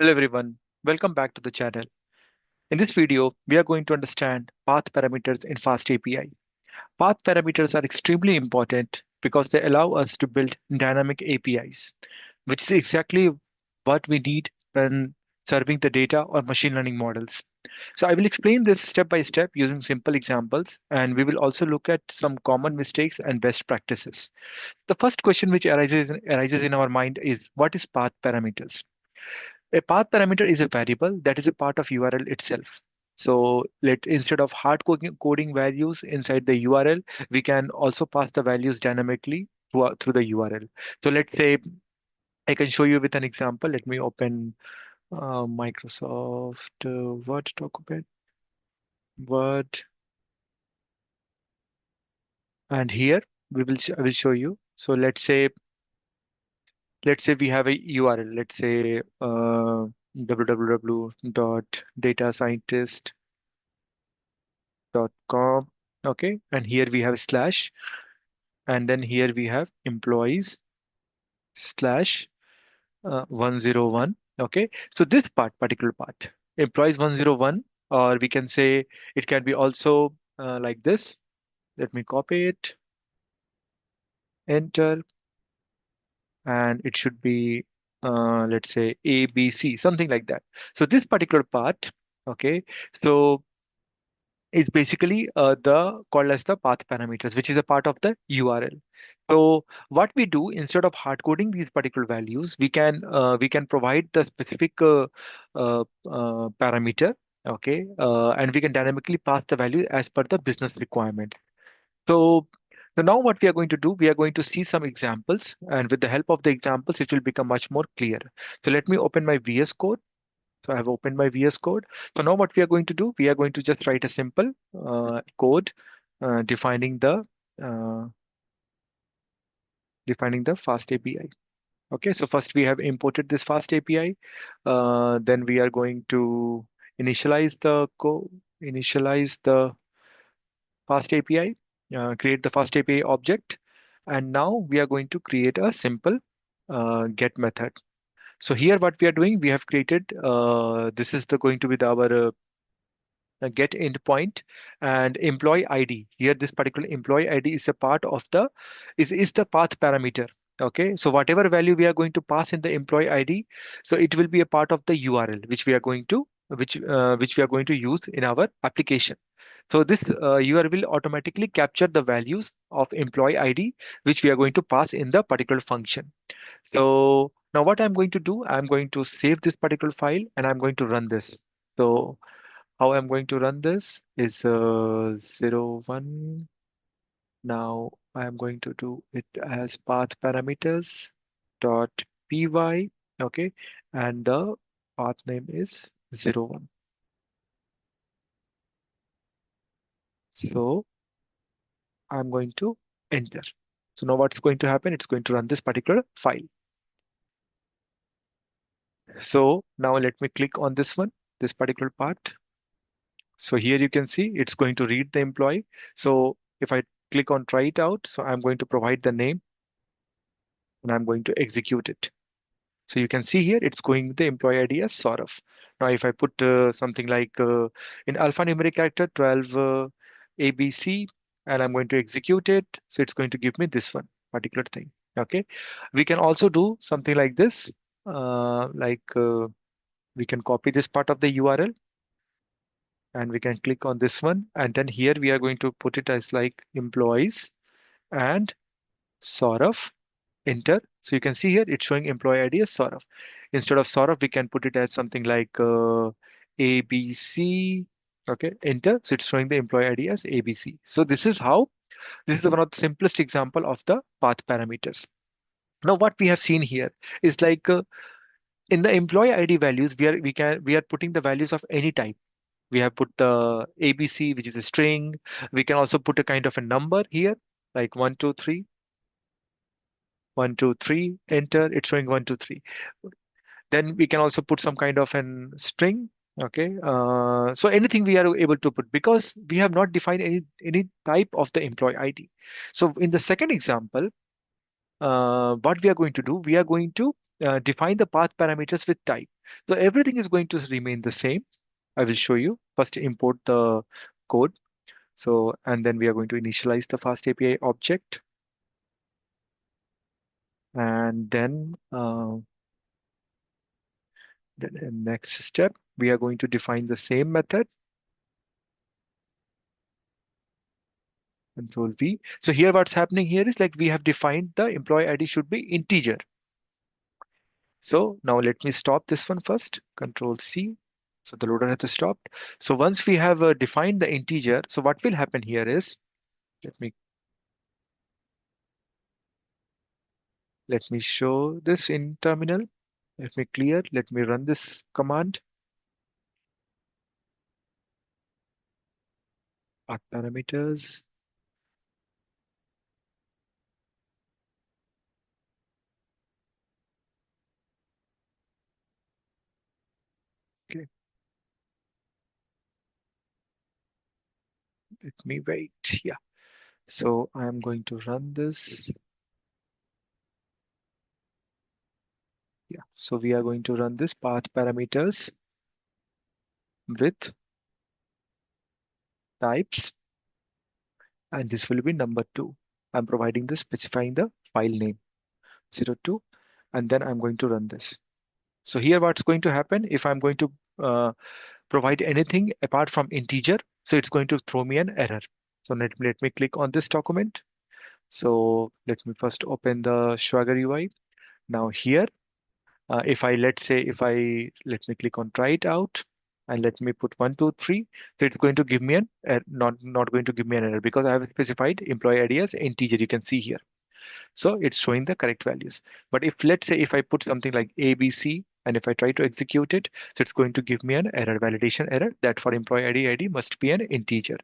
Hello everyone, welcome back to the channel. In this video, we are going to understand path parameters in FastAPI. Path parameters are extremely important because they allow us to build dynamic APIs, which is exactly what we need when serving the data or machine learning models. So I will explain this step by step using simple examples, and we will also look at some common mistakes and best practices. The first question which arises in our mind is, what is path parameters? A path parameter is a variable that is a part of URL itself. So let instead of coding values inside the URL, we can also pass the values dynamically through the URL. So let's say I can show you with an example. Let me open Microsoft Word document, Word, and here I will show you. So let's say we have a URL. Let's say www.datascientist.com. Okay, and here we have slash, and then here we have employees slash 101. Okay, so this particular part, employees 101, or we can say it can be also like this. Let me copy it, enter, and it should be let's say ABC, something like that. So this particular part, okay, so it's basically the called as the path parameters, which is a part of the URL. So what we do, instead of hard coding these particular values, we can provide the specific parameter, okay, and we can dynamically pass the value as per the business requirement. So, so now what we are going to do, we are going to see some examples, and with the help of the examples, it will become much more clear. So let me open my VS Code. So I have opened my VS Code. So now what we are going to do, we are going to just write a simple code defining uh, the fast API. Okay, so first we have imported this fast API. Then we are going to initialize the fast API, create the fast API object, and now we are going to create a simple get method. So here what we are doing, we have created this is the going to be our get endpoint and employee ID. Here, this particular employee ID is a part of is the path parameter. Okay, so whatever value we are going to pass in the employee ID, so it will be a part of the URL which we are going to use in our application. So this URL will automatically capture the values of employee ID which we are going to pass in the particular function. So now what I'm going to do, I'm going to save this particular file and I'm going to run this. So how I'm going to run this is 01. Now I'm going to do it as path parameters dot py. Okay, and the path name is 01. So I'm going to enter. So now what's going to happen? It's going to run this particular file. So now let me click on this particular part. So here you can see it's going to read the employee. So if I click on try it out, so I'm going to provide the name and I'm going to execute it. So you can see here it's going the employee ID as Saurav. Now if I put something like in alphanumeric character 12 ABC and I'm going to execute it, so it's going to give me this one particular thing. Okay, we can also do something like this, we can copy this part of the URL and we can click on this one, and then here we are going to put it as like employees and Saurav, enter. So you can see here it's showing employee ID as Saurav. Instead of Saurav, we can put it as something like ABC. Okay, enter. So it's showing the employee ID as ABC. So this is one of the simplest example of the path parameters. Now what we have seen here is like in the employee ID values, we are putting the values of any type. We have put the ABC, which is a string. We can also put a kind of a number here, like 123. 123, enter, it's showing 123. Then we can also put some kind of an string. Okay, so anything we are able to put because we have not defined any type of the employee ID. So in the second example, what we are going to do, we are going to define the path parameters with type. So everything is going to remain the same. I will show you. First, import the code. So, and then we are going to initialize the FastAPI object. And then the next step, we are going to define the same method, Control V. So here what's happening here is like we have defined the employee ID should be integer. So now let me stop this one first, Control C. So the loader has stopped. So once we have defined the integer, so what will happen here is, let me let me show this in terminal. Let me clear, let me run this command, path parameters. Okay, let me wait. Yeah. So I'm going to run this. Yeah. So we are going to run this path parameters with types, and this will be number two. I'm providing this specifying the file name 02, and then I'm going to run this. So here what's going to happen if I'm going to provide anything apart from integer, so it's going to throw me an error. So let me click on this document. So let me first open the Swagger UI. Now here, if I let's say if I let me click on try it out and let me put 123, so it's going to give me an not going to give me an error because I have specified employee ID as integer. You can see here. So it's showing the correct values. But if let's say if I put something like ABC and if I try to execute it, so it's going to give me an error, validation error that for employee ID must be an integer.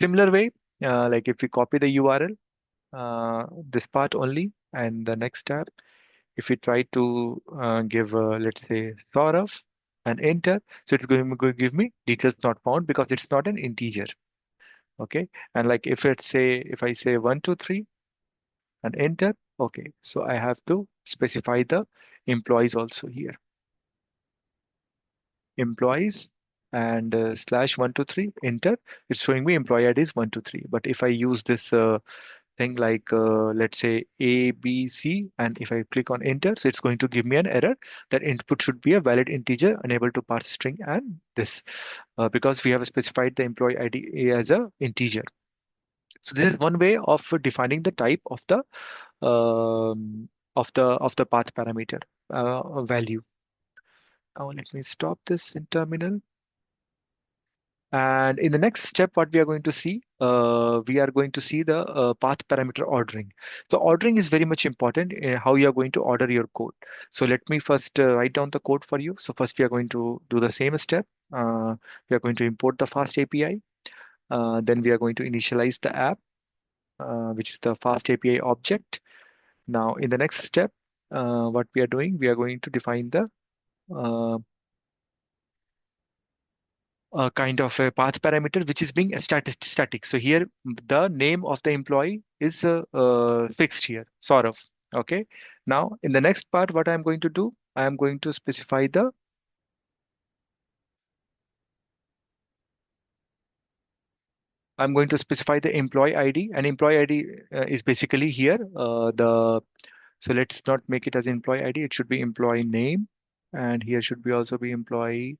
Similar way, like if we copy the URL, this part only, and the next tab, if we try to give let's say Saurav and enter, so it's going to give me details not found because it's not an integer. Okay, and like if I say 123 and enter. Okay, so I have to specify the employees also here. Employees and slash 123 enter. It's showing me employee ID is 123. But if I use this thing like let's say A, B, C, and if I click on enter, so it's going to give me an error that input should be a valid integer, unable to parse string, and this because we have specified the employee ID as a integer. So this is one way of defining the type of the path parameter value. Now let me stop this in terminal. And in the next step, what we are going to see the path parameter ordering. So ordering is very much important in how you are going to order your code. So let me first write down the code for you. So first we are going to do the same step. We are going to import the fast API. Then we are going to initialize the app, which is the fast API object. Now, in the next step, what we are doing, we are going to define the uh, kind of a path parameter which is being a static. So here, the name of the employee is fixed here, sort of. Okay. Now, in the next part, what I'm going to do, I am going to specify the I'm going to specify the employee ID, and employee ID is basically here the so let's not make it as employee ID. It should be employee name, and here should be also be employee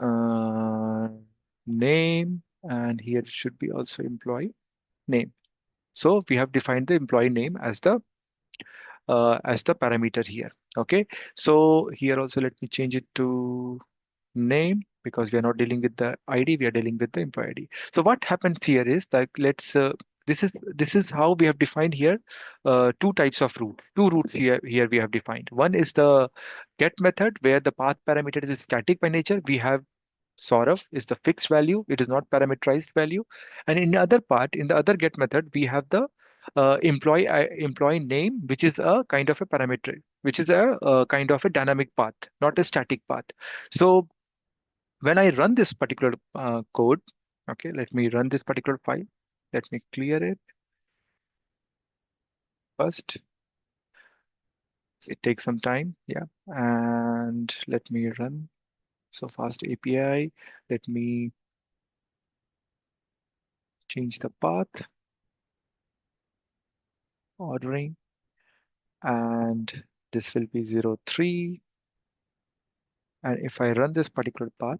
uh, name, and here it should be also employee name. So we have defined the employee name as the parameter here. Okay. So here also let me change it to name because we are not dealing with the ID, we are dealing with the employee ID. So what happens here is like this is how we have defined here two types of route. Two routes here we have defined. One is the get method where the path parameter is static by nature. We have sort of is the fixed value. It is not parameterized value. And in the other part, in the other get method, we have the employee name, which is a kind of a parameter, which is a kind of a dynamic path, not a static path. So when I run this particular code, okay, let me run this particular file. Let me clear it first. So it takes some time. Yeah. And let me run. So fast API, let me change the path ordering, and this will be 03. And if I run this particular path,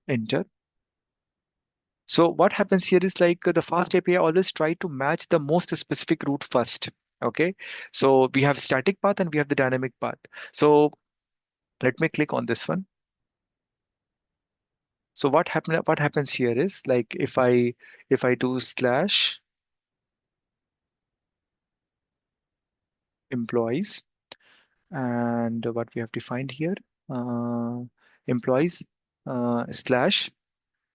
enter. So what happens here is like the fast API always try to match the most specific route first. Okay. So we have static path and we have the dynamic path. So let me click on this one. So what happens here is like if I do slash employees, and what we have defined here, uh, employees slash,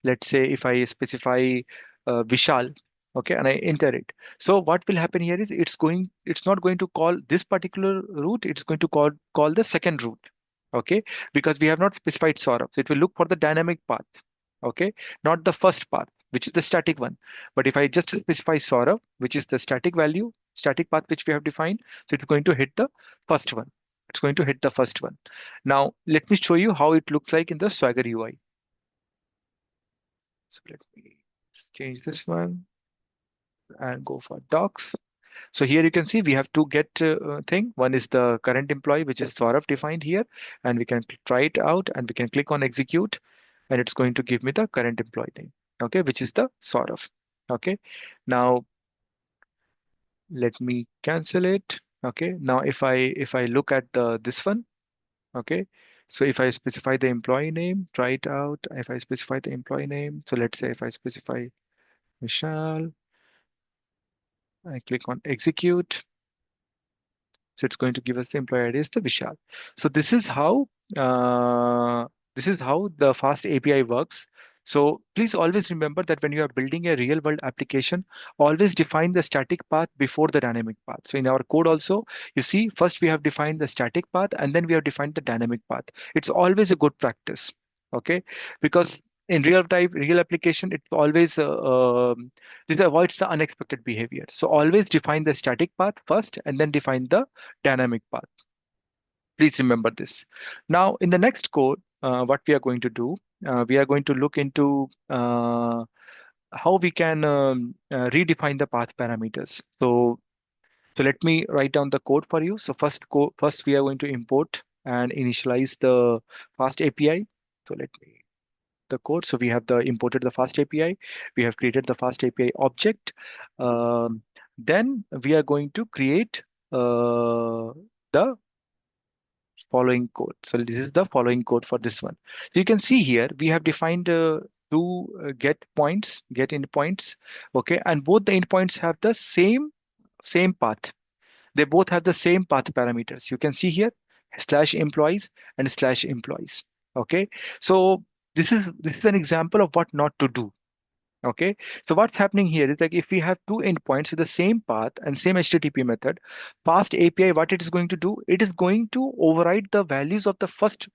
let's say if I specify Vishal, okay, and I enter it. So what will happen here is it's not going to call this particular route, it's going to call the second route, okay, because we have not specified Saurabh. So it will look for the dynamic path, okay, not the first path, which is the static one. But if I just specify Saurabh, which is the static value, static path which we have defined, so it's going to hit the first one. It's going to hit the first one. Now, let me show you how it looks like in the Swagger UI. So let me change this one and go for docs. So here you can see we have two get thing. One is the current employee, which is Saurabh defined here, and we can try it out and we can click on execute, and it's going to give me the current employee name, okay, which is the Saurabh. Okay. Now let me cancel it. Okay. Now if I look at the this one, okay. So if I specify the employee name, try it out. If I specify the employee name, so let's say if I specify Vishal, I click on execute. So it's going to give us the employee ID is the Vishal. So uh, this is how the fast API works. So please always remember that when you are building a real world application, always define the static path before the dynamic path. So in our code also, you see, first we have defined the static path and then we have defined the dynamic path. It's always a good practice. Okay. Because in real time, real application, it always this avoids the unexpected behavior. So always define the static path first and then define the dynamic path. Please remember this. Now, in the next code, what we are going to do, we are going to look into how we can redefine the path parameters. So let me write down the code for you. So first we are going to import and initialize the fast API. So let me the code. So we have the imported the fast API. We have created the fast API object. Then we are going to create the following code. So this is the following code for this one. So you can see here we have defined two get endpoints, okay, and both the endpoints have the same path. They both have the same path parameters. You can see here slash employees and slash employees. Okay, so this is an example of what not to do. Okay, so what's happening here is like if we have two endpoints with the same path and same HTTP method, fast API, what it is going to do, it is going to override the values of the first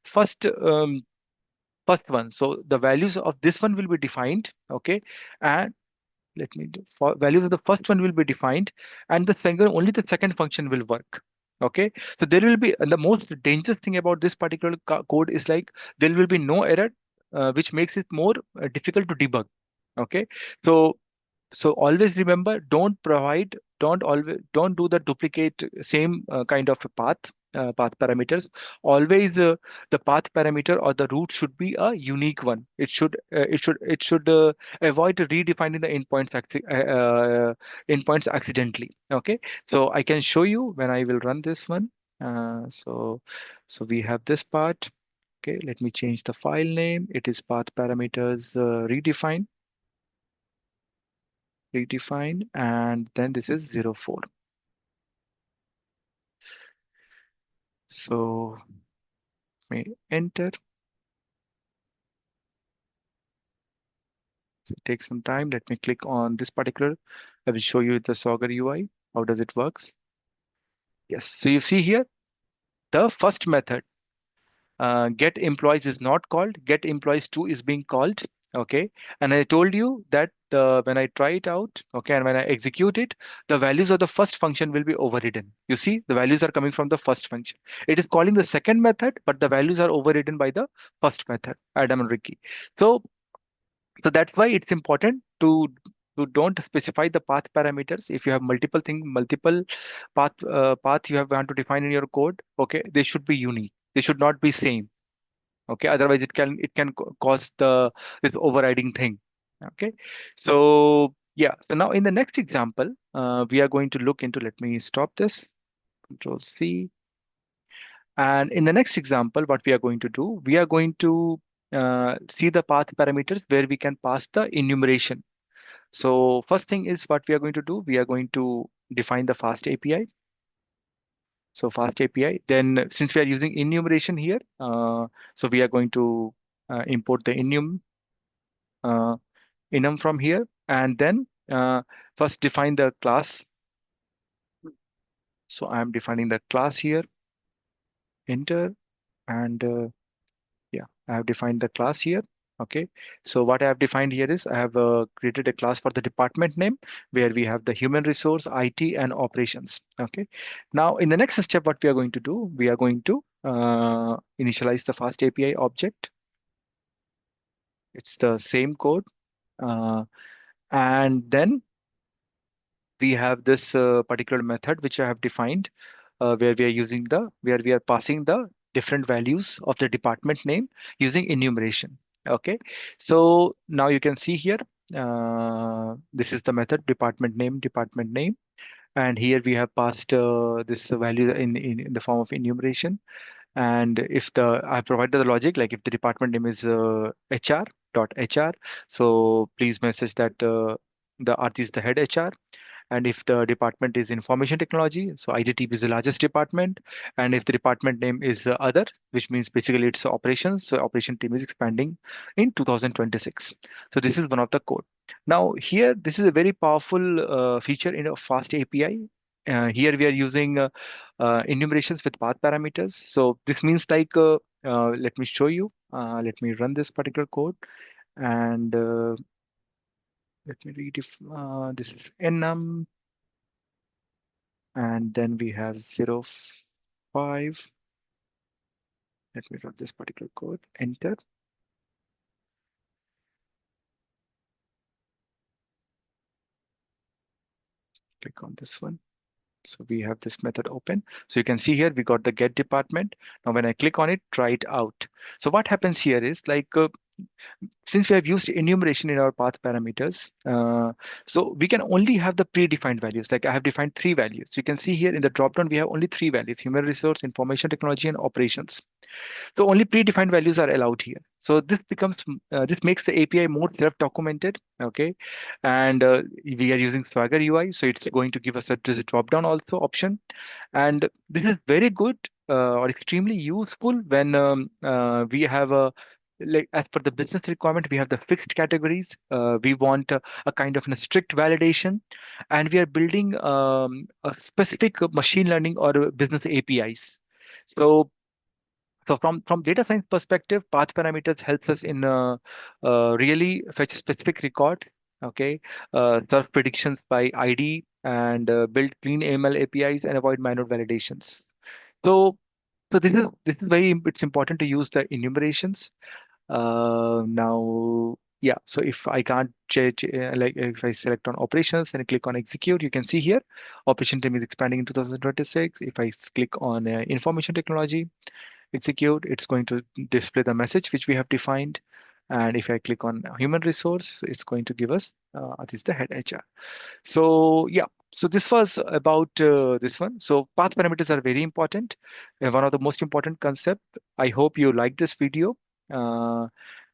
first one. So the values of this one will be defined. Okay, and let me do for values of the first one will be defined, and the second only the second function will work. Okay, so there will be, and the most dangerous thing about this particular code is like there will be no error, which makes it more difficult to debug. Okay, so always remember, don't do the duplicate same kind of a path parameters. Always the path parameter or the route should be a unique one. It should avoid redefining the endpoints accidentally. Okay, so I can show you when I will run this one. So we have this part. Okay, let me change the file name. It is path parameters redefine, and then this is 04. So may enter. So it takes some time. Let me click on this particular. I will show you the Swagger UI. How does it works? Yes. So you see here the first method, get employees is not called. Get employees to is being called. Okay, and I told you that when I try it out, okay, and when I execute it, the values of the first function will be overridden. You see, the values are coming from the first function. It is calling the second method, but the values are overridden by the first method, Adam and Ricky. So, so that's why it's important to don't specify the path parameters. If you have multiple path you have want to define in your code, okay, they should be unique. They should not be same. Okay, otherwise it can cause this overriding thing. Okay, so yeah, so now in the next example, we are going to look into, let me stop this, Control C. And in the next example, what we are going to do, we are going to see the path parameters where we can pass the enumeration. So first thing is what we are going to do, we are going to define the fast API. So fast API, then since we are using enumeration here, so we are going to import the uh, enum from here, and then first define the class. So I'm defining the class here, enter, and yeah, I have defined the class here. Okay, so what I have defined here is I have created a class for the department name where we have the human resource, IT, and operations. Okay, now in the next step, what we are going to do, we are going to initialize the fast API object. It's the same code, uh, and then we have this particular method which I have defined, where we are using where we are passing the different values of the department name using enumeration. Okay, so now you can see here, this is the method department name, and here we have passed this value in the form of enumeration. And if I provided the logic, like if the department name is HR.HR, so please message that the Arthi is the head HR. And if the department is information technology, so IDTP is the largest department. And if the department name is other, which means basically it's operations, so operation team is expanding in 2026. So this is one of the code. Now here, this is a very powerful feature in a fast API. Here we are using enumerations with path parameters. So this means like, let me show you. Let me run this particular code, and let me read if this is enum, and then we have 05. Let me run this particular code, enter, click on this one. So we have this method open. So you can see here, we got the get department. Now when I click on it, try it out. So what happens here is like, since we have used enumeration in our path parameters, so we can only have the predefined values. Like I have defined three values. You can see here in the dropdown, we have only three values: human resource, information technology, and operations. So only predefined values are allowed here. So this makes the API more self-documented. Okay, and we are using Swagger UI, so it's going to give us this drop-down also option, and this is very good or extremely useful when we have a, like as per the business requirement, we have the fixed categories. We want a kind of a strict validation, and we are building a specific machine learning or business APIs. So so from data science perspective, path parameters helps us in really fetch specific record, okay, serve predictions by ID, and build clean AML APIs and avoid minor validations. So so this is it's important to use the enumerations. Now, yeah. So if I can't change, like if I select on operations and click on execute, you can see here, operation team is expanding in 2026. If I click on information technology, execute, it's going to display the message which we have defined. And if I click on human resource, it's going to give us this is the head HR. So yeah, so this was about this one. So path parameters are very important, one of the most important concept. I hope you like this video, uh,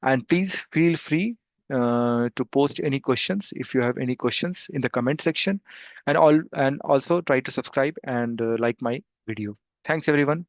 and please feel free to post any questions if you have any questions in the comment section, and also try to subscribe and like my video. Thanks everyone.